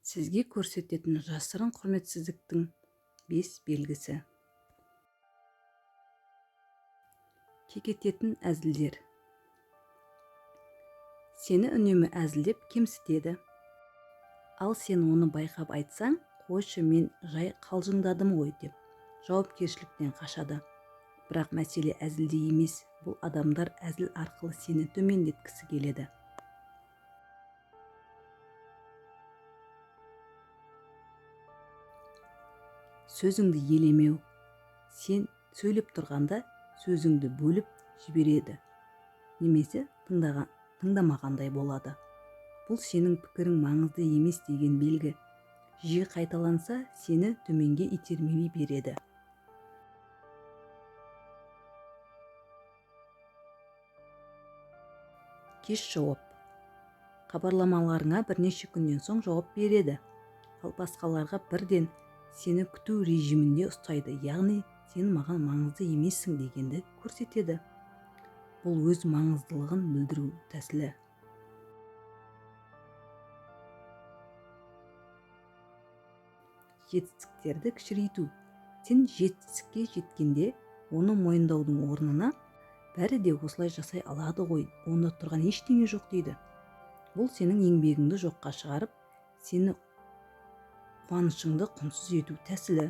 Сізге көрсететін жасырын құрметсіздіктің 5 белгісі. Кекететін әзілдер. Сені үнемі әзілдеп кемсітеді. Ал сен оны байқап айтсаң, қойшы мен жай қалжыңдадым ғой деп жауапкершіліктен қашады. Бірақ мәселе әзілде емес, бұл адамдар әзіл арқылы сені төмендеткісі келеді. Сөзіңді елемеу. Сен сөйлеп тұрғанда сөзіңді бөліп жібереді, немесе тыңдамағандай болады. Бұл сенің пікірің маңызды емес деген белгі. Жиі қайталанса, сені төменге итермелей береді. Кеш жауап. Хабарламаларыңа бірнеше күннен соң жауап береді. Ал басқаларға бірден сені күту режимінде ұстайды, яғни сен маған маңызды емессің дегенді көрсетеді. Бұл өз маңыздылығын білдіру тәсілі. Жетістіктерді кішірейту. Сен жетістікке жеткенде оны мойындаудың орнына бәрі де осылай жасай алады ғой, онда тұрған ештеңе жоқ дейді. Бұл сенің еңбегіңді жоққа шығарып, сені қуанышыңды құнсыз ету тәсілі.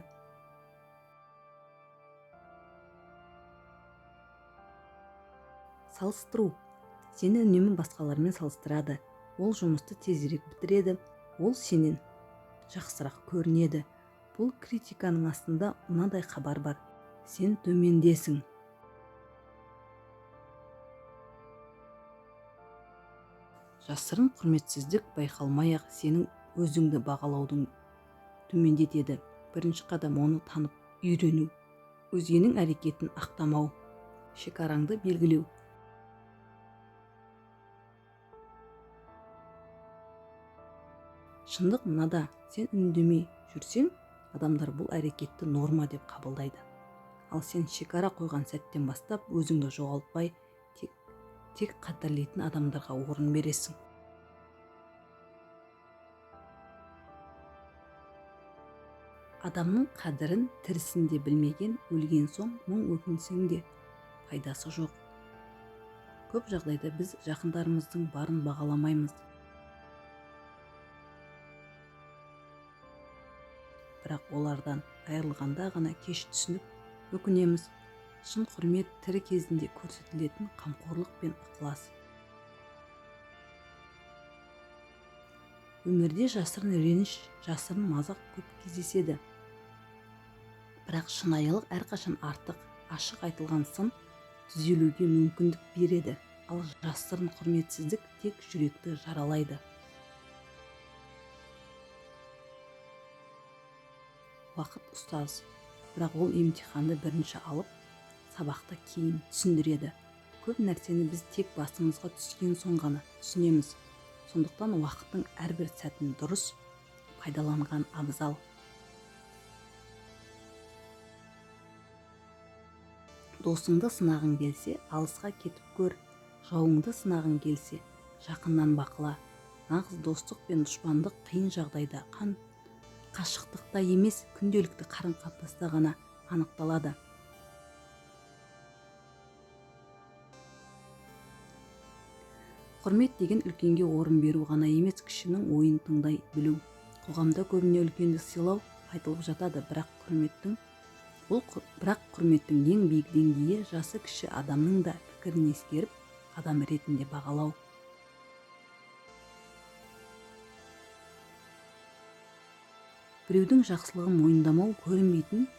Салыстыру. Сені үнемі басқалармен салыстырады. Ол жұмысты тезірек бітіреді. Ол сенен жақсырақ көрінеді. Бұл критиканың астында мынадай хабар бар. Сен төмендесің. Жасырын құрметсіздік байқалмай-ақ сенің өзіңді бағалаудың төмендетеді. Бірінші қадам оны танып үйрену. Өзгенің әрекетін ақтамау. Шекараңды белгілеу. Шындық мынада, сен үндемей жүрсең, адамдар бұл әрекетті норма деп қабылдайды. Ал сен шекара қойған сәттен бастап өзіңді жоғалтпай, тек қадірлейтін адамдарға орын бересің. Адамның қадірін тірісінде білмеген, өлген соң мың өкінсең де пайдасы жоқ. Көп жағдайда біз жақындарымыздың барын бағаламаймыз. Бірақ олардан айырылғанда ғана кеш түсініп өкінеміз. Шын құрмет тірі кезінде көрсетілетін қамқорлық пен ықылас. Өмірде жасырын реніш, жасырын мазақ көп кездеседі. Бірақ шынайылық әрқашан артық, ашық айтылған сын түзелуге мүмкіндік береді. Ал жасырын құрметсіздік тек жүректі жаралайды. Уақыт ұстаз, бірақ ол емтиханды бірінші алып, сабақты кейін түсіндіреді. Көп нәрсені біз тек басымызға түскен соң ғана түсінеміз. Сондықтан уақыттың әрбір сәтін дұрыс пайдаланған абзал. Досыңды сынағың келсе, алысқа кетіп көр. Жауыңды сынағың келсе, жақыннан бақыла. Нағыз достық пен дұшпандық қиын жағдайда, қашықтықта емес, күнделікті қарым-қатынаста ғана анықталады. Құрмет деген үлкенге орын беру ғана емес, кішінің ойын тыңдай білу. Қоғамда көбіне үлкенді сыйлау айтылып жатады, бірақ құрметтің ең биік деңгейі жасы кіші адамның да пікірін ескеріп, адам ретінде бағалау. Біреудің жақсылығын мойындамау көрінбейтін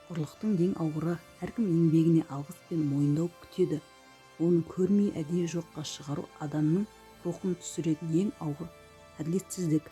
ұрлықтың ең ауыры. Әркім еңбегіне алғыс пен мойындау күтеді. Оны көрмей әдейі жоққа шығару адамның рухын түсіретін ең ауыр әділетсіздік.